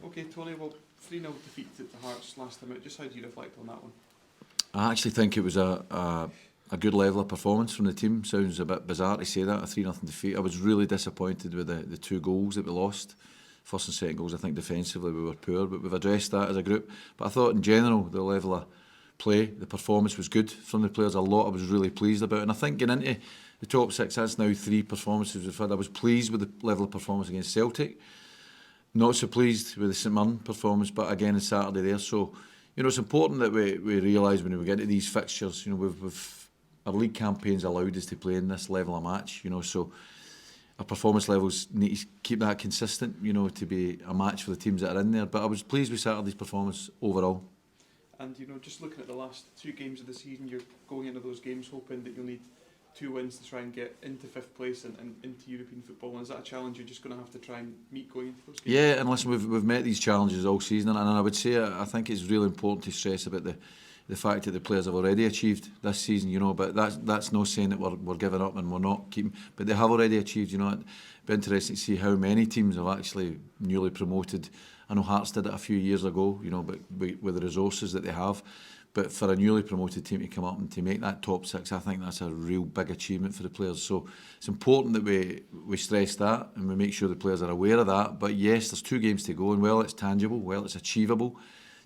Okay, Tony, well, 3-0 defeat at the Hearts last time out. Just how do you reflect on that one? I actually think it was a good level of performance from the team. Sounds a bit bizarre to say that, a 3-0 defeat. I was really disappointed with the two goals that we lost. First and second goals, I think defensively we were poor, but we've addressed that as a group. But I thought in general the level of play, the performance was good from the players. A lot I was really pleased about. And I think getting into the top six, that's now 3 performances we've had. I was pleased with the level of performance against Celtic. Not so pleased with the St Mirren performance, but again on Saturday there. So, it's important that we realise when we get into these fixtures, our league campaigns allowed us to play in this level of match, so our performance levels need to keep that consistent, to be a match for the teams that are in there. But I was pleased with Saturday's performance overall. And, just looking at the last 2 games of the season, you're going into those games hoping that you'll need 2 wins to try and get into 5th place and into European football. And is that a challenge you're just going to have to try and meet going into those games? Yeah, and listen, we've met these challenges all season, and I would say I think it's really important to stress about the fact that the players have already achieved this season, but that's not saying that we're giving up and we're not keeping, but they have already achieved, It'd be interesting to see how many teams have actually newly promoted. I know Hearts did it a few years ago, but with the resources that they have. But for a newly promoted team to come up and to make that top 6, I think that's a real big achievement for the players. So it's important that we stress that and we make sure the players are aware of that. But yes, there's 2 games to go, and while it's tangible, while it's achievable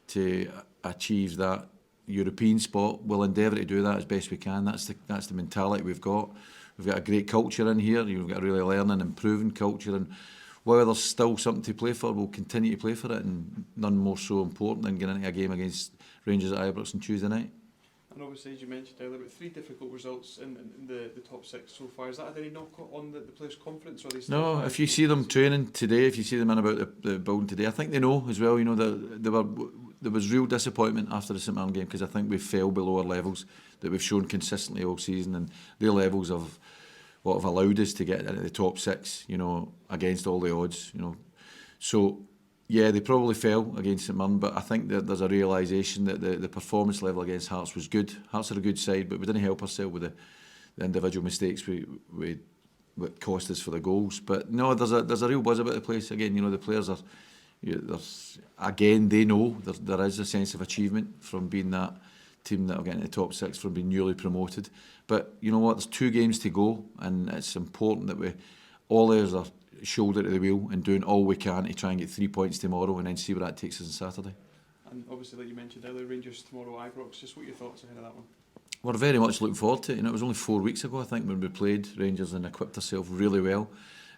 to achieve that European spot, we'll endeavour to do that as best we can. That's the mentality we've got. We've got a great culture in here. We've got a really learning, improving culture, and while there's still something to play for, we'll continue to play for it, and none more so important than getting into a game against Rangers at Ibrox on Tuesday night. And obviously, as you mentioned earlier, about 3 difficult results in the top 6 so far. Is that had any knock on the players' confidence? Or are they still no, if you see them training today, if you see them in about the building today, I think they know as well, that there was real disappointment after the St Mirren game, because I think we fell below our levels that we've shown consistently all season, and their levels of what have allowed us to get into the top 6, against all the odds, So, yeah, they probably fell against St Mirren, but I think that there's a realisation that the performance level against Hearts was good. Hearts are a good side, but we didn't help ourselves with the individual mistakes we cost us for the goals. But no, there's a real buzz about the place. Again, the players are, again, they know there is a sense of achievement from being that team that will get into the top 6, from being newly promoted. But you know what, there's 2 games to go, and it's important that we all ours are shoulder to the wheel and doing all we can to try and get 3 points tomorrow, and then see where that takes us on Saturday. And obviously, like you mentioned earlier, Rangers tomorrow, Ibrox. Just what are your thoughts ahead of that one? We're very much looking forward to it. It was only 4 weeks ago, I think, when we played Rangers and equipped ourselves really well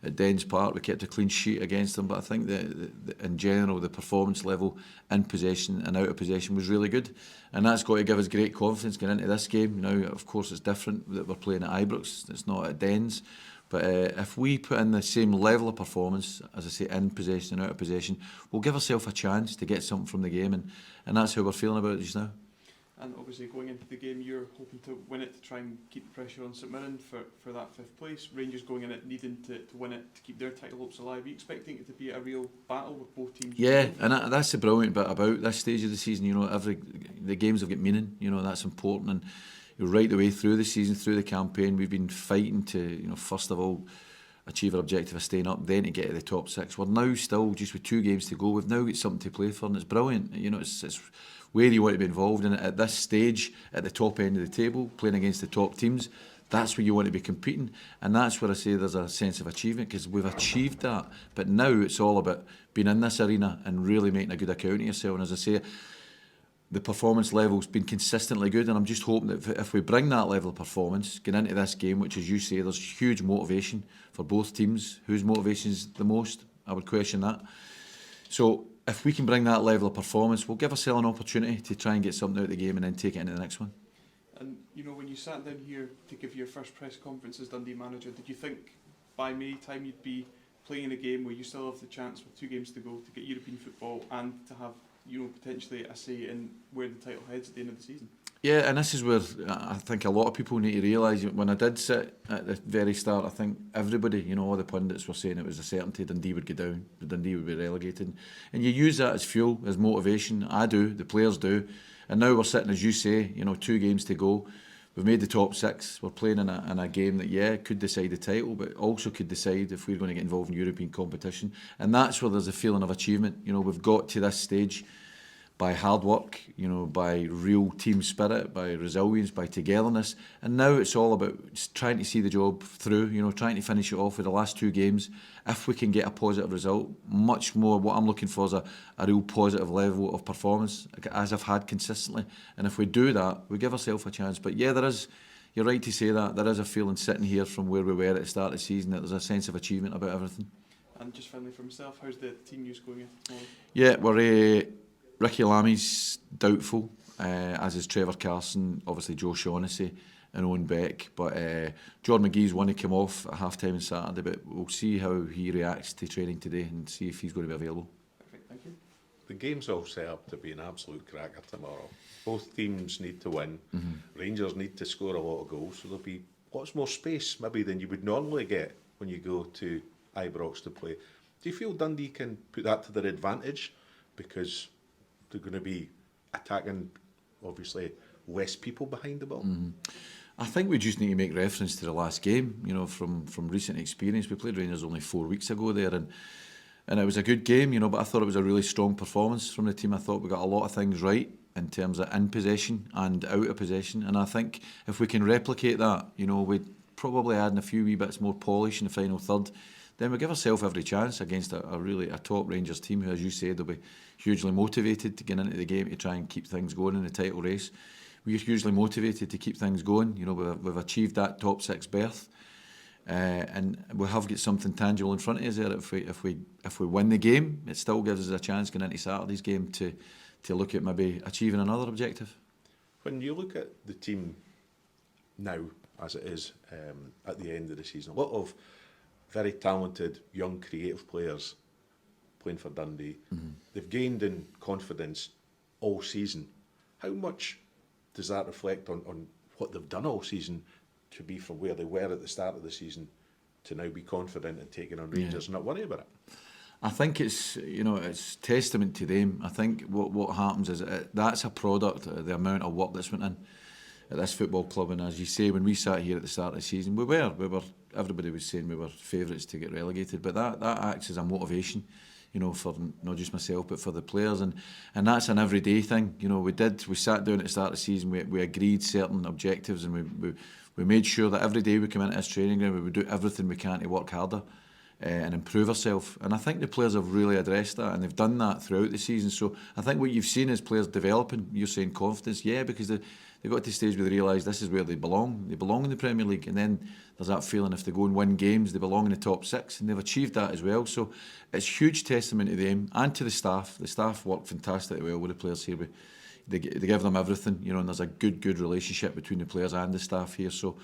at Dens Park. We kept a clean sheet against them, but I think that in general the performance level in possession and out of possession was really good, and that's got to give us great confidence going into this game. Now, of course, it's different that we're playing at Ibrox, it's not at Dens, but if we put in the same level of performance, as I say, in possession and out of possession, we'll give ourselves a chance to get something from the game, and that's how we're feeling about it just now. And obviously, going into the game, you're hoping to win it to try and keep the pressure on St Mirren for that 5th place. Rangers going in it needing to win it to keep their title hopes alive. Are you expecting it to be a real battle with both teams? Yeah, and that's the brilliant bit about this stage of the season. The games have got meaning. That's important, and right the way through the season, through the campaign, we've been fighting to, first of all, achieve our objective of staying up, then to get to the top 6. We're now still just with 2 games to go. We've now got something to play for, and it's brilliant. It's where you want to be involved in it at this stage, at the top end of the table, playing against the top teams. That's where you want to be competing, and that's where I say there's a sense of achievement, because we've achieved that. But now it's all about being in this arena and really making a good account of yourself. And as I say, the performance level's been consistently good, and I'm just hoping that if we bring that level of performance going into this game, which, as you say, there's huge motivation for both teams. Whose motivation is the most? I would question that. So if we can bring that level of performance, we'll give ourselves an opportunity to try and get something out of the game and then take it into the next one. And when you sat down here to give your first press conference as Dundee manager, did you think by May time you'd be playing a game where you still have the chance with 2 games to go to get European football and to have potentially a say in where the title heads at the end of the season? Yeah, and this is where I think a lot of people need to realise, when I did sit at the very start, I think everybody, all the pundits were saying it was a certainty Dundee would go down, Dundee would be relegated. And you use that as fuel, as motivation. I do, the players do. And now we're sitting, as you say, 2 games to go. we've made the top 6. We're playing in a game that, could decide the title, but also could decide if we're going to get involved in European competition. And that's where there's a feeling of achievement. You know, we've got to this stage by hard work, you know, by real team spirit, by resilience, by togetherness. And now it's all about trying to see the job through, you know, trying to finish it off with the last 2 games. If we can get a positive result, much more what I'm looking for is a real positive level of performance, as I've had consistently. And if we do that, we give ourselves a chance. But yeah, you're right to say that, there is a feeling sitting here from where we were at the start of the season that there's a sense of achievement about everything. And just finally for myself, how's the team news going? Yeah, we're... Ricky Lammy's doubtful, as is Trevor Carson, obviously Joe Shaughnessy and Owen Beck. But Jordan McGee's one to come off at half-time on Saturday, but we'll see how he reacts to training today and see if he's going to be available. Perfect, thank you. The game's all set up to be an absolute cracker tomorrow. Both teams need to win. Rangers need to score a lot of goals, so there'll be lots more space maybe than you would normally get when you go to Ibrox to play. Do you feel Dundee can put that to their advantage? Because they're going to be attacking, obviously, less people behind the ball. I think we just need to make reference to the last game, you know, from recent experience. We played Rangers only 4 weeks ago there, and it was a good game, you know, but I thought it was a really strong performance from the team. I thought we got a lot of things right in terms of in possession and out of possession, and I think if we can replicate that, you know, we'd probably add in a few wee bits more polish in the final third, then we give ourselves every chance against a top Rangers team who, as you said, will be hugely motivated to get into the game to try and keep things going in the title race. We're hugely motivated to keep things going. You know, we've achieved that top 6 berth, and we have got something tangible in front of us there. If we win the game, it still gives us a chance going into Saturday's game to look at maybe achieving another objective. When you look at the team now, as it is at the end of the season, a lot of very talented, young, creative players playing for Dundee. They've gained in confidence all season. How much does that reflect on what they've done all season to be from where they were at the start of the season to now be confident and taking on Rangers and not worry about it? I think it's testament to them. I think what happens is that's a product of the amount of work that's went in at this football club. And as you say, when we sat here at the start of the season, we were everybody was saying we were favourites to get relegated, but that acts as a motivation, you know, for not just myself but for the players, and that's an everyday thing. You know, we sat down at the start of the season, we agreed certain objectives, and we made sure that every day we come into this training ground we would do everything we can to work harder and improve ourselves. And I think the players have really addressed that, and they've done that throughout the season. So I think what you've seen is players developing. You're saying confidence, yeah, because they got to the stage where they realise this is where they belong. They belong in the Premier League, and then there's that feeling if they go and win games, they belong in the top 6, and they've achieved that as well. So it's huge testament to them and to the staff. The staff work fantastically well with the players here. They give them everything, you know, and there's a good relationship between the players and the staff here. So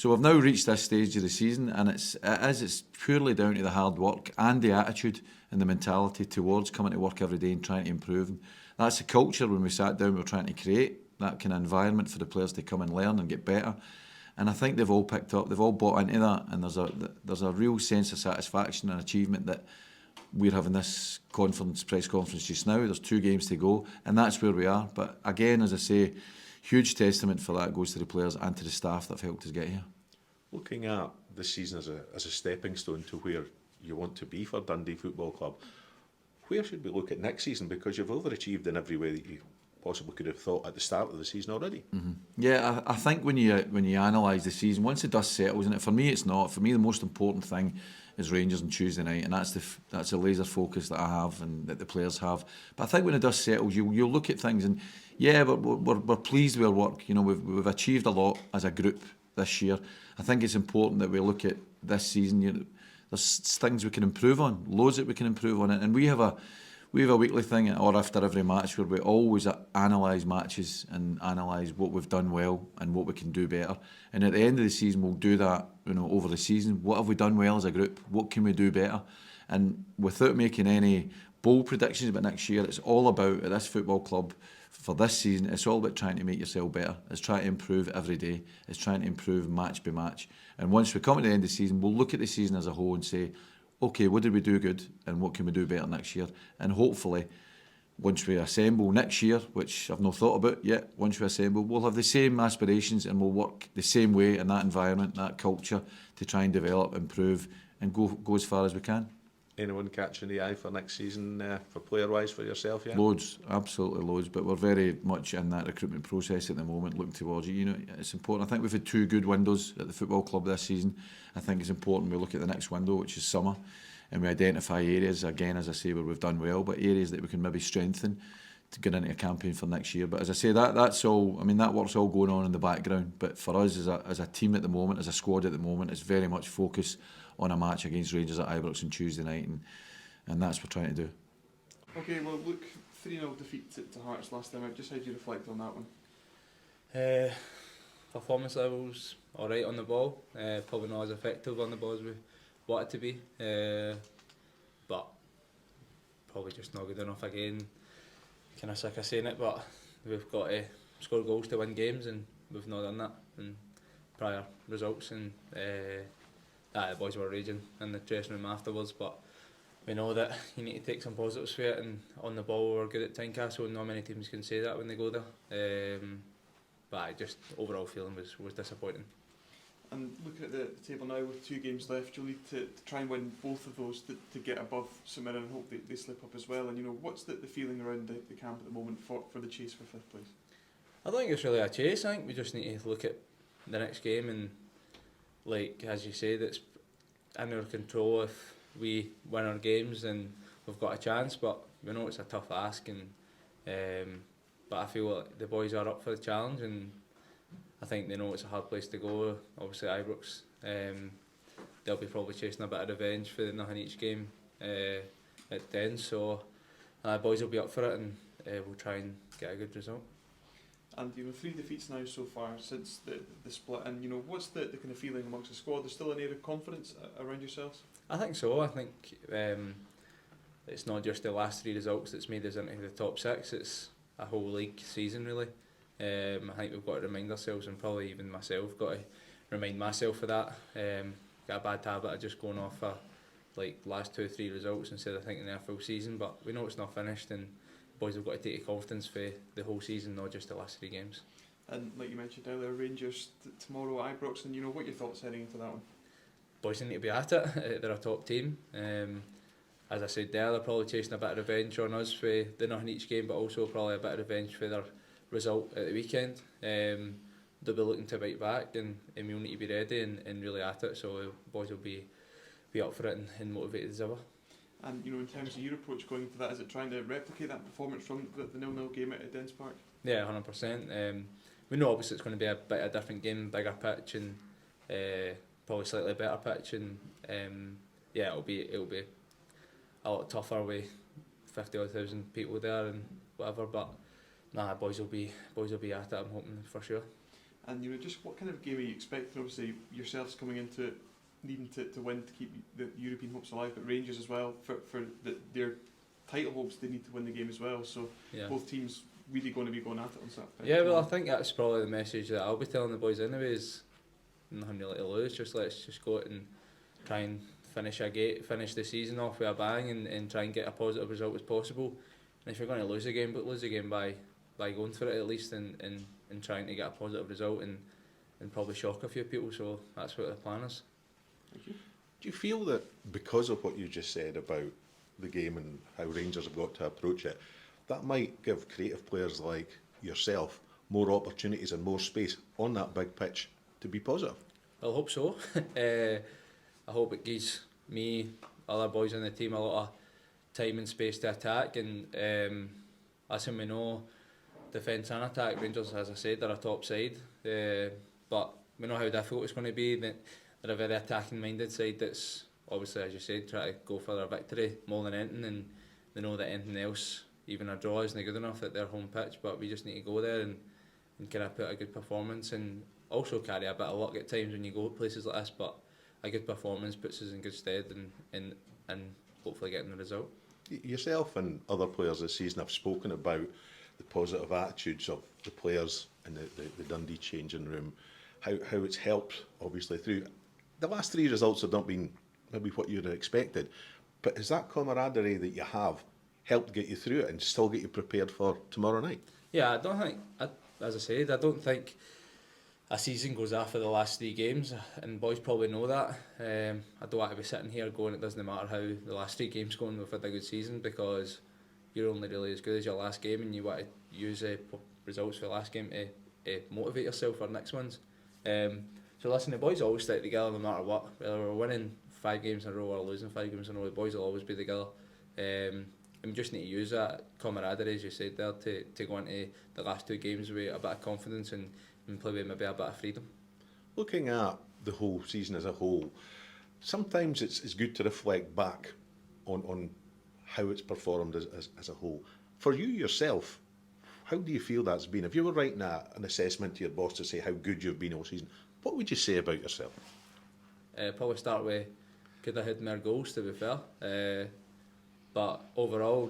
we've now reached this stage of the season, and it's purely down to the hard work and the attitude and the mentality towards coming to work every day and trying to improve. And that's the culture when we sat down we were trying to create, that kind of environment for the players to come and learn and get better. And I think they've all picked up, they've all bought into that, and there's a real sense of satisfaction and achievement that we're having this press conference just now. There's 2 games to go, and that's where we are. But again, as I say, huge testament for that goes to the players and to the staff that have helped us get here. Looking at this season as a stepping stone to where you want to be for Dundee Football Club, where should we look at next season? Because you've overachieved in every way that you possibly could have thought at the start of the season already. Yeah, I think when you analyse the season, once the dust settles, and for me it's not. For me, the most important thing is Rangers on Tuesday night, and that's a laser focus that I have and that the players have. But I think when the dust settles, you'll look at things, and yeah, we're pleased with our work. You know, we've achieved a lot as a group this year. I think it's important that we look at this season. You know, there's things we can improve on, loads that we can improve on, and we have a weekly thing, or after every match, where we always analyse matches and analyse what we've done well and what we can do better. And at the end of the season, we'll do that, you know, over the season. What have we done well as a group? What can we do better? And without making any bold predictions about next year, it's all about, at this football club, for this season, it's all about trying to make yourself better. It's trying to improve every day. It's trying to improve match by match. And once we come to the end of the season, we'll look at the season as a whole and say, okay, what did we do good and what can we do better next year? And hopefully once we assemble next year, which I've not thought about yet, once we assemble, we'll have the same aspirations and we'll work the same way in that environment, that culture, to try and develop, improve and go as far as we can. Anyone catching the eye for next season for player-wise for yourself? Yeah, Loads, absolutely loads, but we're very much in that recruitment process at the moment, looking towards it. You know, it's important. I think we've had 2 good windows at the football club this season. I think it's important we look at the next window, which is summer, and we identify areas, again, as I say, where we've done well, but areas that we can maybe strengthen to get into a campaign for next year. But as I say, that's all. I mean, that work's all going on in the background. But for us as a team at the moment, as a squad at the moment, it's very much focused on a match against Rangers at Ibrox on Tuesday night, and that's what we're trying to do. Okay, well, look, 3-0 defeat to Hearts last time out. Just how do you reflect on that one? Performance levels alright on the ball. Probably not as effective on the ball as we want it to be. But probably just not good enough again. Kind of sick of saying it, but we've got to score goals to win games, and we've not done that in prior results. And the boys were raging in the dressing room afterwards, but we know that you need to take some positives for it, and on the ball we're good at Tynecastle, and not many teams can say that when they go there. But just overall feeling was disappointing. And looking at the table now with 2 games left, you'll need to try and win both of those to get above St Mirren and hope they slip up as well. And you know, what's the feeling around the camp at the moment for the chase for 5th place? I don't think it's really a chase. I think we just need to look at the next game, and like as you said, it's in our control. If we win our games, then we've got a chance. But we know it's a tough ask, and but I feel like the boys are up for the challenge, and I think they know it's a hard place to go. Obviously Ibrox, they'll be probably chasing a bit of revenge for nothing each game at the end. So boys will be up for it, and we'll try and get a good result. And you know, 3 defeats now so far since the split. And you know, what's the kind of feeling amongst the squad? There's still an air of confidence around yourselves? I think so. I think it's not just the last 3 results that's made us into the top 6. It's a whole league season really. I think we've got to remind ourselves, and probably even myself, got to remind myself of that. Got a bad habit of just going off for like last 2 or 3 results instead of thinking they're full season. But we know it's not finished, and boys have got to take confidence for the whole season, not just the last 3 games. And like you mentioned earlier, Rangers tomorrow at Ibrox, and you know, what are your thoughts heading into that one? Boys need to be at it. They're a top team. As I said there, they're probably chasing a bit of revenge on us for the nothing each game, but also probably a bit of revenge for their result at the weekend. They'll be looking to bite back, and we'll need to be ready and really at it. So boys will be up for it and motivated as ever. And you know, in terms of your approach going into that, is it trying to replicate that performance from the 0-0 game at Dens Park? Yeah, 100%. We know obviously it's going to be a bit of a different game, bigger pitch, and probably slightly better pitch, and yeah, it'll be a lot tougher with 50,000 people there and whatever. But nah, boys will be at it, I'm hoping, for sure. And you know, just what kind of game are you expecting? Obviously, yourselves coming into it needing to win to keep the European hopes alive, but Rangers as well, for their title hopes, they need to win the game as well. So yeah, both teams really going to be going at it on Saturday. Yeah, well, I think that's probably the message that I'll be telling the boys anyway, is nothing really to lose. Let's just go out and try and finish the season off with a bang, and try and get a positive result as possible. And if you're going to lose a game, but lose a game by going for it at least, and trying to get a positive result, and probably shock a few people. So that's what the plan is. Thank you. Do you feel that because of what you just said about the game and how Rangers have got to approach it, that might give creative players like yourself more opportunities and more space on that big pitch to be positive? I hope so. I hope it gives me, other boys on the team, a lot of time and space to attack. And as we know, defence and attack, Rangers, as I said, they're a top side. But we know how difficult it's going to be. They're a very attacking-minded side that's obviously, as you said, try to go for their victory more than anything, and they know that anything else, even a draw, isn't good enough at their home pitch. But we just need to go there and kind of put a good performance, and also carry a bit of luck at times when you go to places like this. But a good performance puts us in good stead, and hopefully getting the result. Yourself and other players this season have spoken about the positive attitudes of the players in the Dundee changing room, how it's helped, obviously, through. The last 3 results have not been maybe what you'd have expected, but is that camaraderie that you have helped get you through it and still get you prepared for tomorrow night? Yeah, I don't think, as I said, I don't think a season goes after the last 3 games, and boys probably know that. I don't want to be sitting here going, it doesn't matter how the last 3 games going, we've had a good season, because you're only really as good as your last game, and you want to use results for the last game to motivate yourself for the next ones. So listen, the boys always stick together no matter what, whether we're winning 5 games in a row or losing 5 games in a row, the boys will always be together. And we just need to use that camaraderie, as you said there, to go into the last 2 games with a bit of confidence and play with maybe a bit of freedom. Looking at the whole season as a whole, sometimes it's good to reflect back on how it's performed as a whole. For you yourself, how do you feel that's been? If you were writing an assessment to your boss to say how good you've been all season, what would you say about yourself? Probably start with could have had more goals, to be fair. But overall,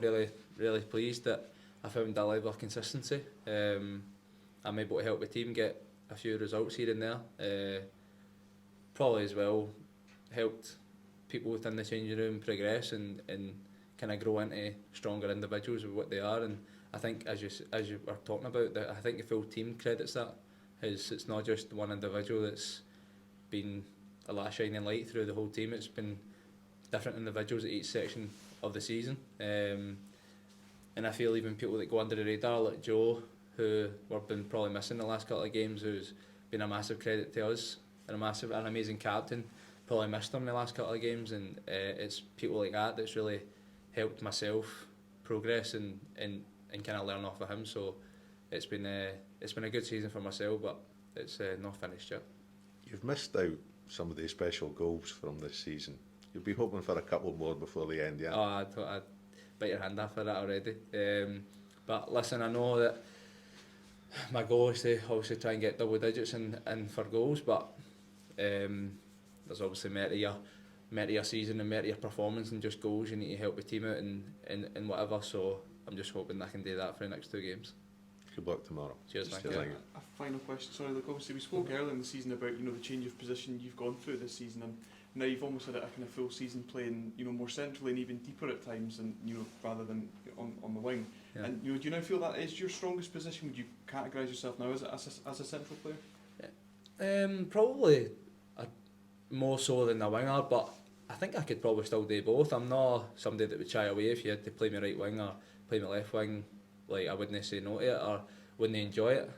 really pleased that I found a level of consistency. I'm able to help the team get a few results here and there. Probably as well helped people within the changing room progress and kind of grow into stronger individuals with what they are. And I think as you were talking about, that I think the full team credits that. It's not just one individual that's been a lot of shining light through the whole team. It's been different individuals at each section of the season. And I feel even people that go under the radar, like Joe, who we've been probably missing the last couple of games, who's been a massive credit to us and an amazing captain. Probably missed him the last couple of games, and it's people like that that's really helped myself progress and kind of learn off of him. So it's been a good season for myself, but it's not finished yet. You've missed out some of the special goals from this season. You'll be hoping for a couple more before the end, yeah? Oh, I'd bite your hand off for that already. But listen, I know that my goal is to obviously try and get double digits in for goals, but there's obviously more to your season and more to your performance than just goals. You need to help the team out and whatever, so I'm just hoping I can do that for the next 2 games. Good luck tomorrow. Cheers, Just thank you. a final question. Sorry, look, obviously we spoke earlier in the season about the change of position you've gone through this season, and now you've almost had a kind of full season playing more centrally and even deeper at times, and rather than on the wing. Yeah. And do you now feel that is your strongest position? Would you categorise yourself now as a central player? Probably more so than a winger, but I think I could probably still do both. I'm not somebody that would shy away if you had to play me right wing or play me left wing. Like, I wouldn't say no to it or wouldn't enjoy it.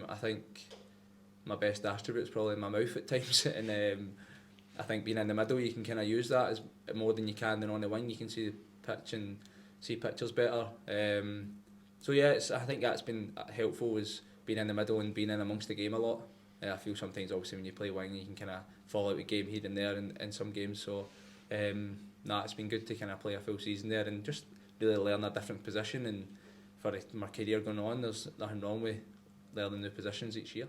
I think my best attribute is probably my mouth at times, and I think being in the middle, you can kind of use that as more than you can than on the wing. You can see the pitch and see pictures better. So yeah, I think that's been helpful, is being in the middle and being in amongst the game a lot. I feel sometimes obviously when you play wing, you can kind of fall out of the game here and there in some games. So it's been good to kind of play a full season there and just really learn a different position. And for my career going on, there's nothing wrong with learning new positions each year.